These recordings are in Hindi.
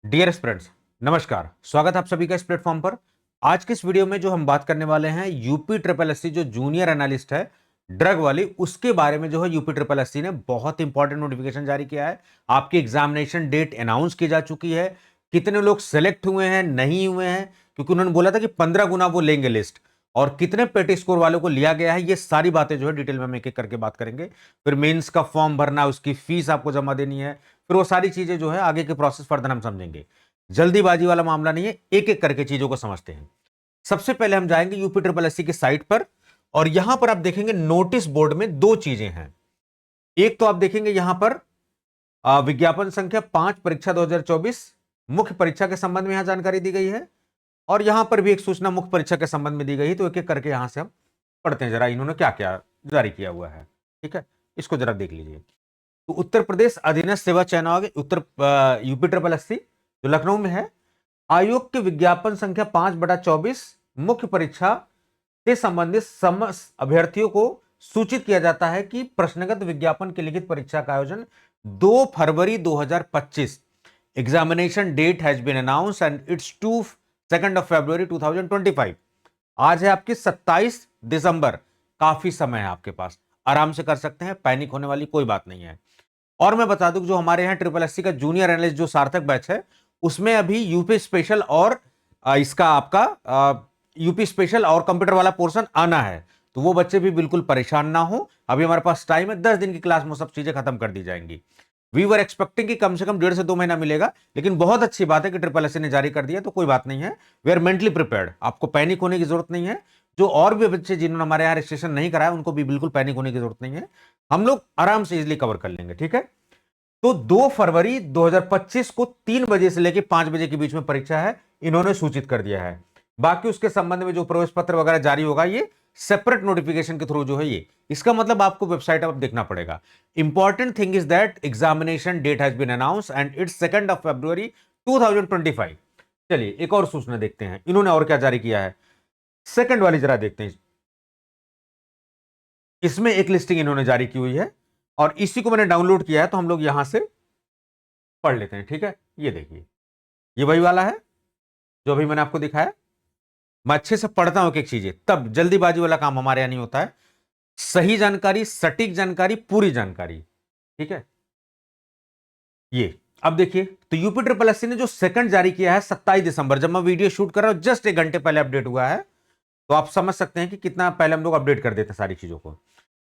डियर स्टूडेंट्स, नमस्कार। स्वागत है आप सभी का इस प्लेटफॉर्म पर। आज के इस वीडियो में जो हम बात करने वाले हैं यूपी ट्रिपल एससी जो जूनियर एनालिस्ट है ड्रग वाली, उसके बारे में जो है यूपी ट्रिपल एससी ने बहुत इंपॉर्टेंट नोटिफिकेशन जारी किया है। आपकी एग्जामिनेशन डेट अनाउंस की जा चुकी है। कितने लोग सेलेक्ट हुए हैं, नहीं हुए हैं, क्योंकि उन्होंने बोला था कि 15 गुना वो लेंगे लिस्ट, और कितने पेटी स्कोर वालों को लिया गया है, ये सारी बातें जो है डिटेल में हम एक एक करके बात करेंगे। फिर मेंस का फॉर्म भरना, उसकी फीस आपको जमा देनी है, फिर वो सारी चीजें जो है आगे के प्रोसेस फर्दर हम समझेंगे। जल्दीबाजी वाला मामला नहीं है, एक एक करके चीजों को समझते हैं। सबसे पहले हम जाएंगे यूपी ट्रिपल एससी की साइट पर, और यहां पर आप देखेंगे नोटिस बोर्ड में दो चीजें हैं। एक तो आप देखेंगे यहां पर विज्ञापन संख्या 5 परीक्षा 2024 मुख्य परीक्षा के संबंध में यहां जानकारी दी गई है, और यहां पर भी एक सूचना मुख्य परीक्षा के संबंध में दी गई है। तो एक एक करके यहां से हम पढ़ते हैं, जरा इन्होंने क्या क्या जारी किया हुआ है। ठीक है, इसको जरा देख लीजिए। तो उत्तर प्रदेश अधीनस्थ सेवा चयन आयोग, यूपी ट्रिपल एससी जो लखनऊ में है, आयोग के विज्ञापन संख्या 5/24 मुख्य परीक्षा से संबंधित समस्त अभ्यर्थियों को सूचित किया जाता है कि प्रश्नगत विज्ञापन की लिखित परीक्षा का आयोजन 2 फरवरी 2025, examination date has been announce and it's 2 फरवरी 2025। आज है आपकी 27 दिसंबर। काफी समय है आपके पास, आराम से कर सकते हैं, पैनिक होने वाली कोई बात नहीं है। और मैं बता दूं, जो हमारे यहाँ ट्रिपल एससी का जूनियर एनालिस्ट जो सार्थक बैच है, उसमें अभी यूपी स्पेशल और इसका आपका यूपी स्पेशल और कंप्यूटर वाला पोर्शन आना है। तो वो बच्चे भी बिल्कुल परेशान ना हो, अभी हमारे पास टाइम है, 10 दिन की क्लास में सब चीजें खत्म कर दी जाएंगी। वी वर एक्सपेक्टिंग कि कम से कम 1.5 से 2 महीना मिलेगा, लेकिन बहुत अच्छी बात है कि ट्रिपल एससी ने जारी कर दिया, तो कोई बात नहीं है। वी आर मेंटली प्रिपेयर्ड, आपको पैनिक होने की जरूरत नहीं है। जो और भी बच्चे जिन्होंने हमारे यहाँ रजिस्ट्रेशन नहीं कराया, उनको भी बिल्कुल पैनिक होने की जरूरत नहीं है। हम लोग आराम से इजिली कवर कर लेंगे। ठीक है, तो 2 फरवरी 2025 को 3 बजे से लेकर 5 बजे के बीच में परीक्षा है, इन्होंने सूचित कर दिया है। बाकी उसके संबंध में जो प्रवेश पत्र वगैरह जारी होगा, ये सेपरेट नोटिफिकेशन के थ्रू जो है ये, इसका मतलब आपको वेबसाइट पर देखना पड़ेगा। Important thing is that examination date has been announce and it's 2 फरवरी 2025। चलिए एक और सूचना देखते हैं, इन्होंने और क्या जारी किया है। सेकंड वाली जरा देखते हैं। इसमें एक लिस्टिंग इन्होंने जारी की हुई है, और इसी को मैंने डाउनलोड किया है, तो हम लोग यहां से पढ़ लेते हैं। ठीक है, ये देखिए, ये वही वाला है जो अभी मैंने आपको दिखाया। मैं अच्छे से पढ़ता हूं एक एक चीजें, तब जल्दीबाजी वाला काम हमारे यहां नहीं होता है। सही जानकारी, सटीक जानकारी, पूरी जानकारी। ठीक है, ये अब देखिए, तो यूपी ट्रिपल एससी ने जो सेकंड जारी किया है 27 दिसंबर, जब मैं वीडियो शूट कर रहा हूं जस्ट 1 घंटे पहले अपडेट हुआ है। तो आप समझ सकते हैं कि कितना पहले हम लोग अपडेट कर देते हैं सारी चीजों को।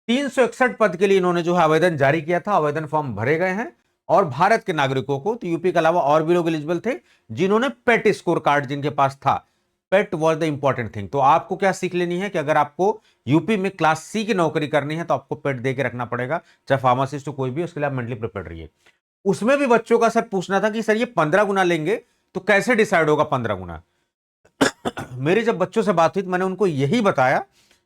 361 पद के लिए इन्होंने जो है आवेदन जारी किया था, आवेदन फॉर्म भरे गए हैं। और भारत के नागरिकों को, तो यूपी के अलावा और भी लोग एलिजिबल थे जिन्होंने पेट स्कोर कार्ड जिनके पास था। पेट वॉज द इंपॉर्टेंट थिंग। तो आपको क्या सीख लेनी है कि अगर आपको यूपी में क्लास सी की नौकरी करनी है, तो आपको पेट दे के रखना पड़ेगा, चाहे फार्मासिस्ट हो कोई भी, उसके लिए आप मेंटली प्रिपेयर रहिए। उसमें भी बच्चों का सर पूछना था कि सर ये 15 गुना लेंगे, तो कैसे डिसाइड होगा 15 गुना। मेरी जब बच्चों से बात हुई तो मैंने उनको यही बताया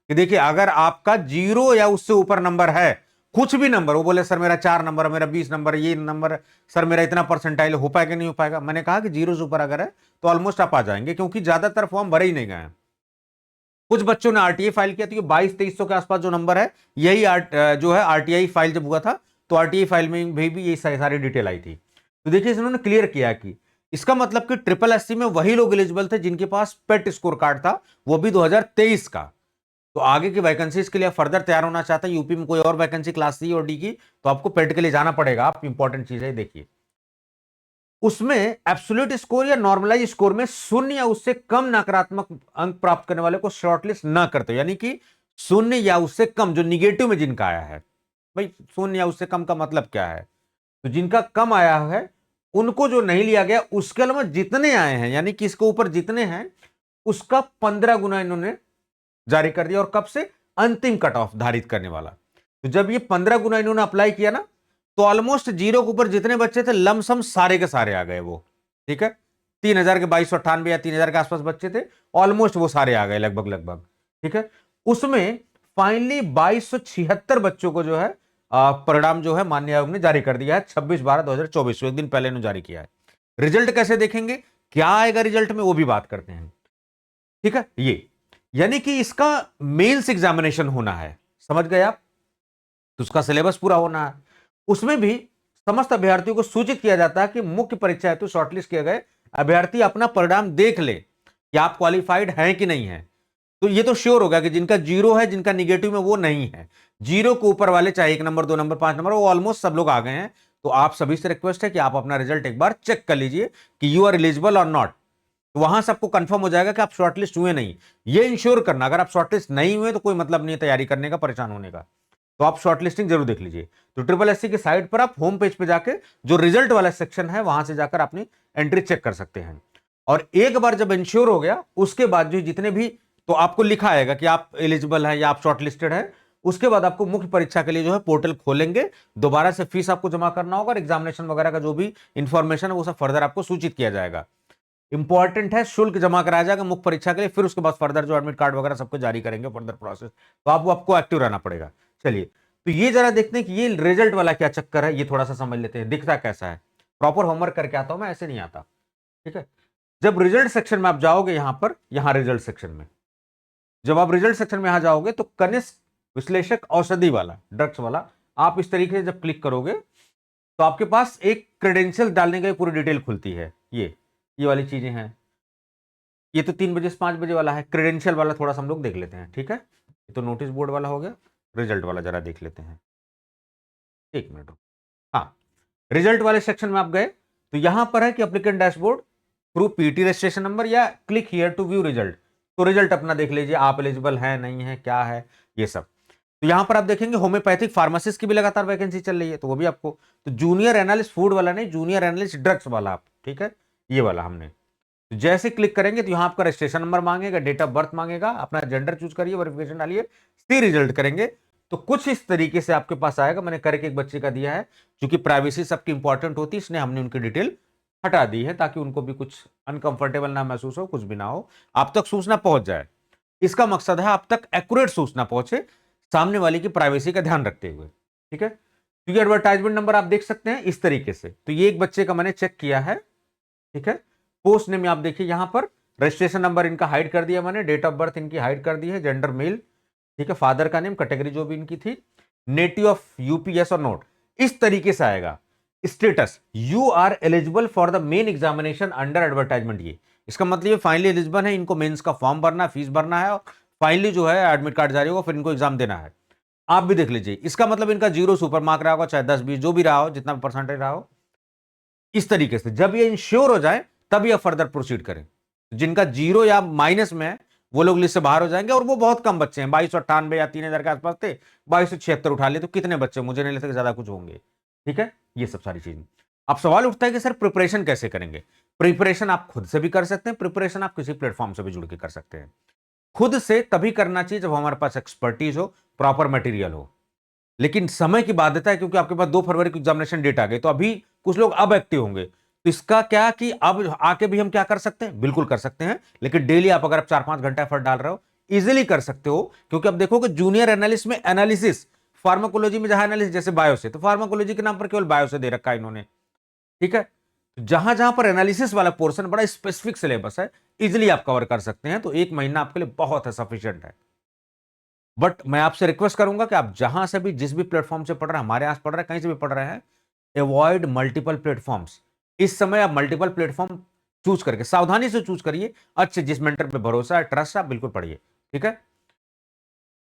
कि देखिए, अगर आपका 0 या उससे ऊपर नंबर है, कुछ भी नंबर, वो बोले सर मेरा 4 नंबर, मेरा 20 नंबर, ये नंबर, सर मेरा इतना परसेंटाइल, हो पाएगा नहीं हो पाएगा। मैंने कहा कि 0 से ऊपर अगर है तो ऑलमोस्ट आप आ जाएंगे, क्योंकि ज्यादातर फॉर्म भरे ही नहीं गए हैं। कुछ बच्चों ने आरटीआई फाइल किया, तो 2200-2300 के आसपास जो नंबर है, यही जो है आरटीआई फाइल जब हुआ था, तो आरटीआई फाइल में भी ये सारी डिटेल आई थी। तो देखिए, इन्होंने क्लियर किया कि इसका मतलब कि ट्रिपल एससी में वही लोग एलिजिबल थे जिनके पास पेट स्कोर कार्ड था, वो भी 2023 का। तो आगे की वैकेंसीज के लिए फर्दर तैयार होना चाहते हैं, यूपी में कोई और वैकेंसी क्लास सी और डी की, तो आपको पेट के लिए जाना पड़ेगा। आप इंपॉर्टेंट चीज है देखिए, उसमें एब्सोल्यूट स्कोर या नॉर्मलाइज स्कोर में 0 या उससे कम नकारात्मक अंक प्राप्त करने वाले को शॉर्टलिस्ट ना करते, यानी कि 0 या उससे कम, जो निगेटिव में जिनका आया है। भाई 0 या उससे कम का मतलब क्या है, तो जिनका कम आया है उनको जो नहीं लिया गया, उसके अलावा जितने आए हैं, यानी कि इसके ऊपर जितने हैं, उसका 15 गुना इन्होंने जारी कर दिया। और कब से, अंतिम कट ऑफ धारित करने वाला। तो जब ये 15 गुना इन्होंने अप्लाई किया ना, तो ऑलमोस्ट 0 के ऊपर जितने बच्चे थे लमसम सारे के सारे आ गए वो। ठीक है, 3000 के 2298 या 3000 के आसपास बच्चे थे, ऑलमोस्ट वो सारे आ गए लगभग लगभग। ठीक है, उसमें फाइनली 2276 बच्चों को जो है परिणाम जो है माननीय आयोग ने जारी कर दिया है 26/12/2024, एक दिन पहले ने जारी किया है। रिजल्ट कैसे देखेंगे, क्या आएगा रिजल्ट में, वो भी बात करते हैं। ठीक है, ये यानी कि इसका मेंस एग्जामिनेशन होना है, समझ गए आप, तो उसका सिलेबस पूरा होना है। उसमें भी समस्त अभ्यर्थियों को सूचित किया जाता है कि मुख्य परीक्षा हेतु शॉर्टलिस्ट किए गए अभ्यर्थी अपना परिणाम देख ले कि आप क्वालिफाइड हैं कि नहीं है। तो ये तो श्योर होगा कि जिनका जीरो है, जिनका निगेटिव में, वो नहीं है। जीरो के ऊपर वाले, चाहे 1 नंबर 2 नंबर 5 नंबर, वो ऑलमोस्ट सब लोग आ गए हैं। तो आप सभी से रिक्वेस्ट है कि आप अपना रिजल्ट एक बार चेक कर लीजिए कि यू आर एलिजिबल और नॉट। तो वहां से आपको कंफर्म हो जाएगा कि आप शॉर्टलिस्ट हुए नहीं। ये इंश्योर करना, अगर आप शॉर्टलिस्ट नहीं हुए तो कोई मतलब नहीं है तैयारी करने का, परेशान होने का। तो आप शॉर्टलिस्टिंग जरूर देख लीजिए। तो ट्रिपल एससी की साइट पर आप होम पेज पे जाके जो रिजल्ट वाला सेक्शन है वहां से जाकर अपनी एंट्री चेक कर सकते हैं। और एक बार जब इंश्योर हो गया, उसके बाद जो जितने भी, तो आपको लिखा आएगा कि आप एलिजिबल है या आप शॉर्टलिस्टेड है। उसके बाद आपको मुख्य परीक्षा के लिए जो है पोर्टल खोलेंगे, दोबारा से फीस आपको जमा करना होगा और एग्जामिनेशन वगैरह का जो भी इंफॉर्मेशन है वो सब फर्दर आपको सूचित किया जाएगा। इंपॉर्टेंट है, शुल्क जमा कराया जाएगा मुख्य परीक्षा के लिए, फिर उसके बाद फर्दर जो एडमिट कार्ड वगैरह सबको जारी करेंगे, फर्दर प्रोसेस। तो आपको एक्टिव रहना पड़ेगा। चलिए, तो ये जरा देखते हैं कि ये रिजल्ट वाला क्या चक्कर है, ये थोड़ा सा समझ लेते हैं, दिखता कैसा है। प्रॉपर होमवर्क करके आता हूं मैं, ऐसे नहीं आता। ठीक है, जब रिजल्ट सेक्शन में आप जाओगे, यहां पर, यहां रिजल्ट सेक्शन में जब आप रिजल्ट सेक्शन में यहां जाओगे तो कनिष्ठ विश्लेषक औषधि वाला, ड्रग्स वाला, आप इस तरीके से जब क्लिक करोगे तो आपके पास एक क्रेडेंशियल डालने के लिए पूरी डिटेल खुलती है। ये वाली चीजें हैं। ये तो 3 बजे से 5 बजे वाला है। क्रेडेंशियल वाला थोड़ा सा हम लोग देख लेते हैं। ठीक है, ये तो नोटिस बोर्ड वाला हो गया। रिजल्ट वाला जरा देख लेते हैं, 1 मिनट। हाँ, रिजल्ट वाले सेक्शन में आप गए तो यहां पर है कि applicant dashboard, proof PT registration number, या click here to view result. तो रिजल्ट अपना देख लीजिए, आप एलिजिबल है नहीं है, क्या है, ये सब। तो यहां पर आप देखेंगे होम्योपैथिक फार्मासिस्ट की भी लगातार वैकेंसी चल रही है, तो वो भी आपको, तो जूनियर एनालिस्ट फूड वाला नहीं, जूनियर एनालिस्ट ड्रग्स वाला आप, ठीक है, ये वाला हमने। तो जैसे क्लिक करेंगे तो यहां आपका रजिस्ट्रेशन नंबर मांगेगा, डेट ऑफ बर्थ मांगेगा, अपना जेंडर चूज करिए, वेरिफिकेशन डालिए, सी रिजल्ट करेंगे। तो कुछ इस तरीके से आपके पास आएगा। मैंने करके एक बच्चे का दिया है, क्योंकि प्राइवेसी सबकी इंपॉर्टेंट होती है, इसलिए हमने उनकी डिटेल हटा दी है ताकि उनको भी कुछ अनकंफर्टेबल ना महसूस हो, कुछ भी ना हो, आप तक सूचना पहुंच जाए। इसका मकसद है आप तक एक्यूरेट सूचना पहुंचे, सामने वाले की प्राइवेसी का ध्यान रखते हुए। ठीक है, तो ये एडवर्टाइजमेंट नंबर आप देख सकते हैं इस तरीके से। तो ये एक बच्चे का मैंने चेक किया है। ठीक है, पोस्ट नेम आप देखिए, यहां पर रजिस्ट्रेशन नंबर इनका हाइड कर दिया मैंने, डेट ऑफ बर्थ इनकी हाइड कर दी है, जेंडर मेल, ठीक है, फादर का नेम, कैटेगरी जो भी इनकी थी, नेटिव ऑफ यूपी यस और नोट, इस तरीके से आएगा। Status, you are eligible for the main examination under advertisement. ये इसका मतलब ये फाइनली एलिजिबल है, इनको मेंस का फॉर्म भरना, फीस भरना है, और फाइनली जो है एडमिट कार्ड जारी होगा, फिर इनको एग्जाम देना है। आप भी देख लीजिए, इसका मतलब इनका 0 सुपर मार्क रहा होगा, चाहे 10 20 जो भी रहा हो, जितना भी परसेंटेज रहा हो। इस तरीके से जब ये इंश्योर हो जाए तब ये फर्दर प्रोसीड करें। जिनका 0 या माइनस में है वो लोग लिस्ट से बाहर हो जाएंगे, और वो बहुत कम बच्चे हैं, 2298 या 3000 के आसपास थे, 2276 उठा लिए, तो कितने बच्चे, मुझे नहीं लगता ज्यादा कुछ होंगे। ठीक है, ये सब सारी चीजें। अब सवाल उठता है कि सर प्रिपरेशन कैसे करेंगे। प्रिपरेशन आप खुद से भी कर सकते हैं, प्रिपरेशन आप किसी प्लेटफॉर्म से भी जुड़ के कर सकते हैं। खुद से तभी करना चाहिए जब हमारे पास एक्सपर्टीज हो, प्रॉपर मटेरियल हो। लेकिन समय की बाध्यता है, क्योंकि आपके पास 2 फरवरी की एग्जामिनेशन डेट आ गई, तो अभी कुछ लोग अब एक्टिव होंगे। तो इसका क्या कि अब आके भी हम क्या कर सकते हैं, बिल्कुल कर सकते हैं, लेकिन डेली आप अगर 4-5 घंटा एफर्ट डाल रहे हो, इजीली कर सकते हो। क्योंकि अब देखोगे जूनियर एनालिस्ट में एनालिसिस, फार्माकोलॉजी में जहां एनालिसिस जैसे बायो से, तो फार्माकोलॉजी के नाम पर केवल बायो से दे रखा है इन्होंने। ठीक है, जहां जहां पर एनालिसिस वाला पोर्शन बड़ा स्पेसिफिक सिलेबस है, इजिली आप कवर कर सकते हैं। तो 1 महीना आपके लिए बहुत है, सफिशियंट है। बट मैं आपसे रिक्वेस्ट करूंगा कि आप जहां से भी, जिस भी प्लेटफॉर्म से पढ़ रहे हैं, हमारे यहां पढ़ रहे हैं, कहीं से भी पढ़ रहे हैं, अवॉइड मल्टीपल प्लेटफॉर्म्स। इस समय आप मल्टीपल प्लेटफॉर्म चूज करके सावधानी से चूज करिए, अच्छे जिस मेंटर पे भरोसा है, ट्रस्ट है, आप बिल्कुल पढ़िए। ठीक है,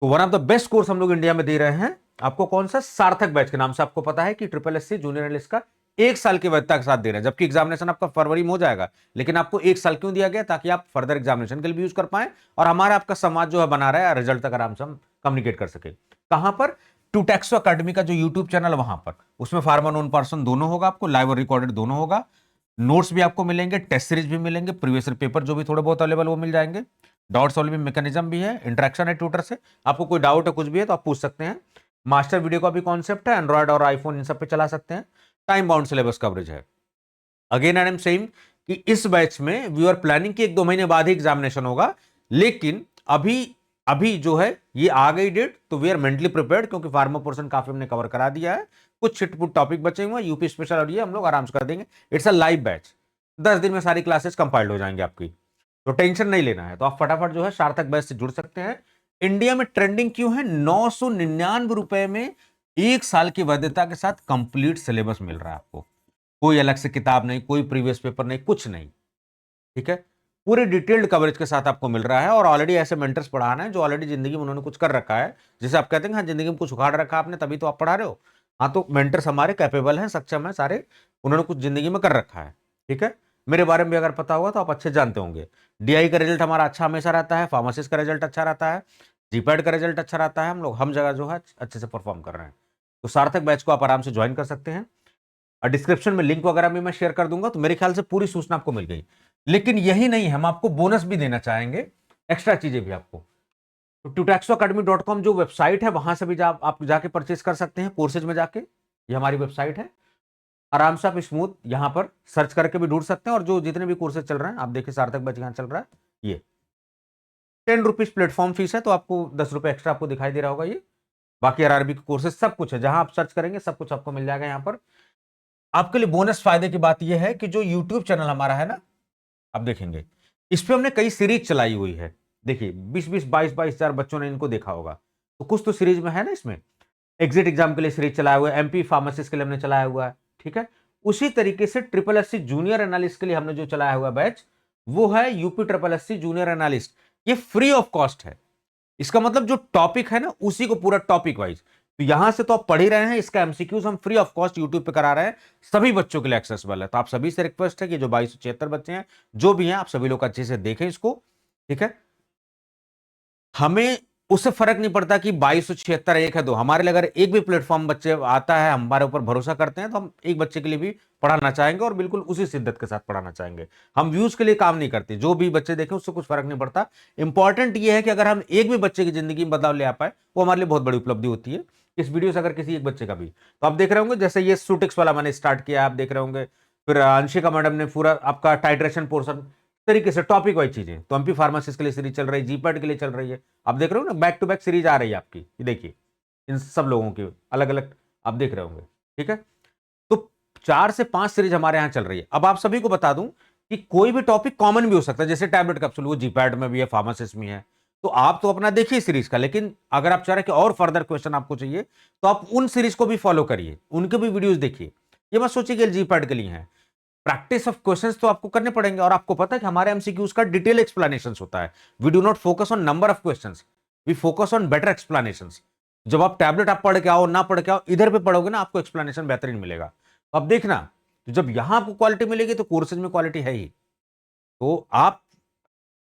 तो one of the best course हम लोग इंडिया में दे रहे हैं आपको, कौन सा, सार्थक बैच के नाम से। आपको पता है कि ट्रिपल एससी जूनियर एनालिस्ट का 1 साल की वैधता के साथ दे रहे हैं, जबकि एग्जामिनेशन आपका फरवरी में हो जाएगा, लेकिन आपको 1 साल क्यों दिया गया, ताकि आप फर्दर एग्जामिनेशन के लिए भी यूज कर पाए, और हमारा आपका समाज जो है बना रहा है, रिजल्ट तक आराम से हम कम्युनिकेट कर सके। कहां पर, टूटेक्सो अकेडमी का जो यूट्यूब चैनल, वहां पर, उसमें फार्मर नॉन पर्सन दोनों होगा, आपको लाइव और रिकॉर्डेड दोनों होगा। नोट्स भी आपको मिलेंगे, टेस्ट सीरीज भी मिलेंगे, प्रीवियस पेपर जो भी थोड़े बहुत अवेलेबल वो मिल जाएंगे, डाउट सॉल्विंग मैकेनिज्म भी है, इंटरेक्शन है ट्यूटर से, आपको कोई डाउट है कुछ भी है तो आप पूछ सकते हैं। मास्टर वीडियो का भी कॉन्सेप्ट है, एंड्रॉइड और आईफोन इन सब पे चला सकते हैं। टाइम बाउंड सिलेबस कवरेज है। अगेन आई एम सेइंग कि इस बैच में वी आर प्लानिंग कि 1-2 महीने बाद ही एग्जामिनेशन होगा, लेकिन अभी जो है ये आ गई डेट, तो वी आर मेंटली प्रिपेयर्ड, क्योंकि फार्मा पोर्शन काफी हमने कवर करा दिया है, कुछ छिटपुट टॉपिक बचे हुए हैं, यूपी स्पेशल, और ये हम लोग आराम से कर देंगे। इट्स अ लाइव बैच, 10 दिन में सारी क्लासेस कंपाइल्ड हो जाएंगी आपकी, तो टेंशन नहीं लेना है। तो आप फटाफट जो है सार्थक बैच से जुड़ सकते हैं। इंडिया में ट्रेंडिंग क्यों है, 999 रुपए में 1 साल की वैधता के साथ कंप्लीट सिलेबस मिल रहा है आपको, कोई अलग से किताब नहीं, कोई प्रीवियस पेपर नहीं, कुछ नहीं, ठीक है। पूरे डिटेल्ड कवरेज के साथ आपको मिल रहा है और ऑलरेडी ऐसे मेंटर्स पढ़ाना है जो ऑलरेडी जिंदगी में उन्होंने कुछ कर रखा है। जैसे आप कहते हैं हाँ जिंदगी में कुछ उखाड़ रखा आपने तभी तो आप पढ़ा रहे हो। हाँ, तो मेंटर्स हमारे कैपेबल हैं, सक्षम हैं सारे, उन्होंने कुछ जिंदगी में कर रखा है, ठीक है। मेरे बारे में भी अगर पता होगा तो आप अच्छे जानते होंगे। डीआई का रिजल्ट हमारा अच्छा हमेशा रहता है, फार्मासिस्ट का रिजल्ट अच्छा रहता है, जीपैड का रिजल्ट अच्छा रहता है, हम लोग हम जगह जो है अच्छे से परफॉर्म कर रहे हैं। तो सार्थक बैच को आप आराम से ज्वाइन कर सकते हैं और डिस्क्रिप्शन में लिंक वगैरह भी मैं शेयर कर दूंगा। तो मेरे ख्याल से पूरी सूचना आपको मिल गई। लेकिन यही नहीं, हम आपको बोनस भी देना चाहेंगे, एक्स्ट्रा चीजें भी आपको। तो tutoacademy.com जो वेबसाइट है वहां से भी आप जाके परचेस कर सकते हैं कोर्सेज में जाके। ये हमारी वेबसाइट है, आराम से आप स्मूथ यहां पर सर्च करके भी ढूंढ सकते हैं। और जो जितने भी कोर्सेज चल रहे हैं, आप देखिए सार्थक बैच यहां चल रहा है, ये 10 रुपीज प्लेटफॉर्म फीस है, तो आपको 10 रुपए एक्स्ट्रा आपको दिखाई दे रहा होगा। ये बाकी आरआरबी के कोर्सेज सब कुछ है, जहां आप सर्च करेंगे सब कुछ आपको मिल जाएगा। यहाँ पर आपके लिए बोनस फायदे की बात यह है कि जो यूट्यूब चैनल हमारा है ना, आप देखेंगे इस पे हमने कई सीरीज चलाई हुई है। देखिए 20-20, 22-22 हजार बच्चों ने इनको देखा होगा, तो कुछ तो सीरीज में है ना। इसमें एग्जिट एग्जाम के लिए सीरीज चलाया हुआ है, एमपी फार्मासिस्ट के लिए हमने चलाया हुआ है, ठीक है। उसी तरीके से ट्रिपल एससी जूनियर एनालिस्ट के लिए हमने जो चलाया हुआ बैच, वो है UP triple SC junior analyst. ये फ्री ऑफ कॉस्ट है। इसका मतलब जो टॉपिक है ना, उसी को पूरा टॉपिक वाइज, तो यहां से तो आप पढ़ ही रहे हैं। इसका एमसीक्यूज हम फ्री ऑफ कॉस्ट यूट्यूब पे करा रहे हैं, सभी बच्चों के लिए एक्सेसिबल है। तो आप सभी से रिक्वेस्ट है कि जो 2276 बच्चे हैं, जो भी हैं, आप सभी लोग अच्छे से देखें इसको, ठीक है। हमें उससे फर्क नहीं पड़ता कि 2276 एक है दो, हमारे लिए अगर एक भी प्लेटफॉर्म बच्चे आता है, हमारे ऊपर भरोसा करते हैं, तो हम एक बच्चे के लिए भी पढ़ाना चाहेंगे और बिल्कुल उसी शिद्दत के साथ पढ़ाना चाहेंगे। हम व्यूज के लिए काम नहीं करते, जो भी बच्चे देखें उससे कुछ फर्क नहीं पड़ता। इंपॉर्टेंट ये है कि अगर हम एक भी बच्चे की जिंदगी में बदलाव ले आ पाए, वो हमारे लिए बहुत बड़ी उपलब्धि होती है। इस वीडियो से अगर किसी एक बच्चे का भी, तो आप देख रहे होंगे जैसे ये सूटिक्स वाला मैंने स्टार्ट किया, आप देख रहे होंगे। फिर अंशिका मैडम ने पूरा आपका टाइट्रेशन पोर्शन तरीके से टॉपिक वाइज चीजें, तो एमपी फार्मासिस्ट के लिए सीरीज चल रही है, जीपैट के लिए चल रही है। आप देख रहे हो ना, बैक टू बैक सीरीज आ रही है आपकी, ये देखिए इन सब लोगों की अलग अलग आप देख रहे होंगे, ठीक है। तो 4 से 5 सीरीज हमारे यहां चल रही है। अब आप सभी को बता दूं कि कोई भी टॉपिक कॉमन भी हो सकता है, जैसे टैबलेट कैप्सूल, वो जीपैट में भी है, फार्मासिस्ट में है। तो आप तो अपना देखिए सीरीज का, लेकिन अगर आप चाह रहे कि और फर्दर क्वेश्चन आपको चाहिए, तो आप उन सीरीज को भी फॉलो करिए, उनके भी वीडियोज देखिए। ये मत सोचिए कि जीपैट के लिए है। प्रैक्टिस ऑफ क्वेश्चंस तो आपको करने पड़ेंगे, और आपको पता है कि हमारे एमसीक्यूज का डिटेल एक्सप्लेनेशन होता है। We do not focus on number of questions, we focus on better explanations. जब आप टैबलेट आप पढ़ के आओ ना पढ़ के आओ, इधर पे पढ़ोगे ना, आपको एक्सप्लेनेशन बेहतरीन मिलेगा। तो अब देखना, तो जब यहां आपको क्वालिटी मिलेगी तो कोर्सेज में क्वालिटी है ही। तो आप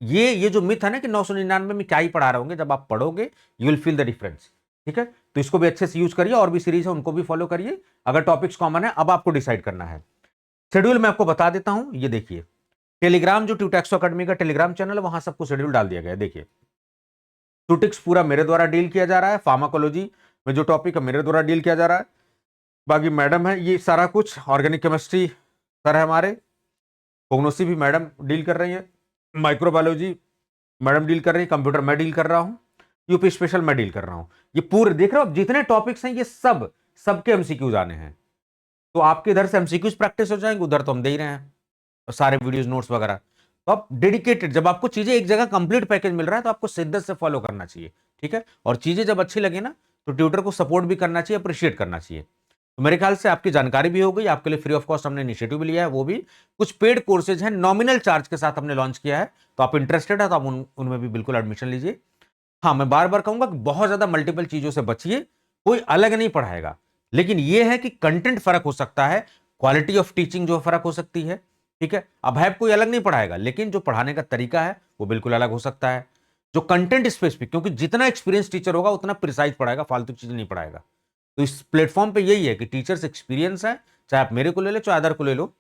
ये जो मिथ है ना कि 999 में क्या ही पढ़ा रहे होंगे, जब आप पढ़ोगे you will feel the difference, ठीक है। तो इसको भी अच्छे से यूज करिए, और भी सीरीज है उनको भी फॉलो करिए। अगर टॉपिक्स कॉमन है, अब आपको डिसाइड करना है। शेड्यूल मैं आपको बता देता हूं, ये देखिए टेलीग्राम, जो ट्यूटेक्सो अकेडमी का टेलीग्राम चैनल है, वहां सबको शेड्यूल डाल दिया गया है। देखिए ट्यूटिक्स पूरा मेरे द्वारा डील किया जा रहा है, फार्माकोलॉजी में जो टॉपिक है मेरे द्वारा डील किया जा रहा है। बाकी मैडम है, ये सारा कुछ ऑर्गेनिक केमिस्ट्री सर है हमारे, प्रोग्नोसी भी मैडम डील कर रही है, माइक्रोबायोलॉजी मैडम डील कर रही है, कंप्यूटर मैं डील कर रहा हूं, यूपी स्पेशल मैं डील कर रहा हूं। ये पूरे देख रहे हो, जितने टॉपिक्स हैं ये सब सबके एमसीक्यूज आने हैं। तो आपके इधर से एमसीक्यूज प्रैक्टिस हो जाएंगे, उधर तो हम दे ही रहे हैं और सारे वीडियोस नोट्स वगैरह। तो आप डेडिकेटेड, जब आपको चीजें एक जगह कंप्लीट पैकेज मिल रहा है, तो आपको शिद्दत से फॉलो करना चाहिए, ठीक है। और चीजें जब अच्छी लगे ना, तो ट्यूटर को सपोर्ट भी करना चाहिए, अप्रिशिएट करना चाहिए। तो मेरे ख्याल से आपकी जानकारी भी हो गई। आपके लिए फ्री ऑफ कॉस्ट हमने इनिशिएटिव भी लिया है, वो भी कुछ पेड कोर्सेज हैं, नॉमिनल चार्ज के साथ हमने लॉन्च किया है। तो आप इंटरेस्टेड है तो आप उनमें भी बिल्कुल एडमिशन लीजिए। हाँ, मैं बार बार कहूंगा कि बहुत ज्यादा मल्टीपल चीजों से बचिए, कोई अलग नहीं पढ़ाएगा, लेकिन यह है कि कंटेंट फर्क हो सकता है, क्वालिटी ऑफ टीचिंग जो फर्क हो सकती है, ठीक है। अब है कोई अलग नहीं पढ़ाएगा, लेकिन जो पढ़ाने का तरीका है वो बिल्कुल अलग हो सकता है। जो कंटेंट स्पेसिफिक, क्योंकि जितना एक्सपीरियंस टीचर होगा उतना प्रिसाइज पढ़ाएगा, फालतू चीजें नहीं पढ़ाएगा। तो इस प्लेटफॉर्म पे यही है कि टीचर्स एक्सपीरियंस है, चाहे आप मेरे को ले लो चाहे अदर को ले लो।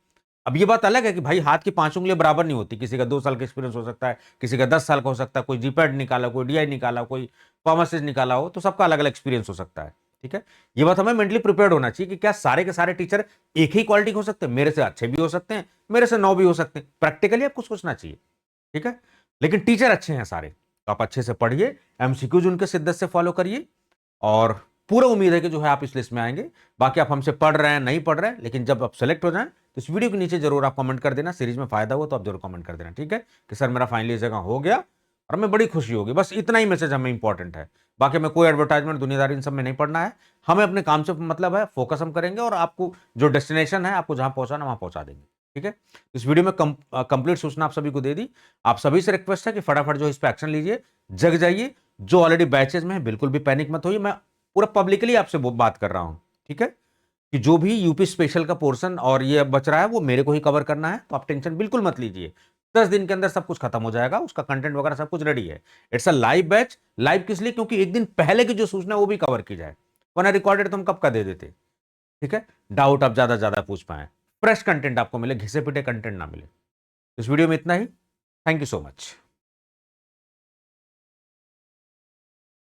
अब ये बात अलग है कि भाई हाथ की 5 उंगलियां बराबर नहीं होती, किसी का 2 साल का एक्सपीरियंस हो सकता है, किसी का 10 साल का हो सकता है, कोई जीपैड निकाला, कोई डीआई निकाला, कोई फार्मासिस्ट निकाला हो, तो सबका अलग अलग एक्सपीरियंस हो सकता है, ठीक है। ये बात हमें मेंटली प्रिपेयर्ड होना चाहिए कि क्या सारे के सारे टीचर एक ही क्वालिटी हो सकते हैं, मेरे से अच्छे भी हो सकते हैं, मेरे से 9 भी हो सकते हैं, प्रैक्टिकली आपको सोचना चाहिए, ठीक है। लेकिन टीचर अच्छे हैं सारे, तो आप अच्छे से पढ़िए, एमसीक्यूज उनके शिद्दत से फॉलो करिए, और पूरा उम्मीद है कि जो है आप इस लिस्ट में आएंगे। बाकी आप हमसे पढ़ रहे हैं नहीं पढ़ रहे हैं, लेकिन जब आप सेलेक्ट हो जाएं तो इस वीडियो के नीचे जरूर आप कमेंट कर देना, सीरीज में फायदा हो तो आप जरूर कमेंट कर देना, ठीक है, कि सर मेरा फाइनली जगह हो गया और हमें बड़ी खुशी होगी। बस इतना ही मैसेज हमें इंपॉर्टेंट है। बाकी हमें कोई एडवर्टाइजमेंट, दुनियादारी इन सब में नहीं पड़ना है। हमें अपने काम से मतलब है, फोकस हम करेंगे और आपको जो डेस्टिनेशन है, आपको जहां पहुंचाना वहां पहुंचा देंगे। ठीक है, इस वीडियो में कंप्लीट सूचना आप सभी को दे दी। आप सभी से रिक्वेस्ट है कि फटाफट जो इस पर एक्शन लीजिए, जग जाइए। जो ऑलरेडी बैचेज में है, बिल्कुल भी पैनिक मत होइए। मैं पूरा पब्लिकली आपसे बात कर रहा हूं, ठीक है, कि जो भी यूपी स्पेशल का पोर्शन और ये अब बच रहा है वो मेरे को ही कवर करना है, तो आप टेंशन बिल्कुल मत लीजिए। 10 दिन के अंदर सब कुछ खत्म हो जाएगा, उसका कंटेंट वगैरह सब कुछ रेडी है। It's a live batch. Live किस लिए? क्योंकि एक दिन पहले की जो सूचना वो भी कवर की जाए, वरना रिकॉर्डेड तो हम कब का दे देते। ठीक है, डाउट आप ज्यादा ज्यादा पूछ पाए, फ्रेश कंटेंट आपको मिले, घिसे पिटे कंटेंट ना मिले। इस वीडियो में इतना ही। Thank you so much.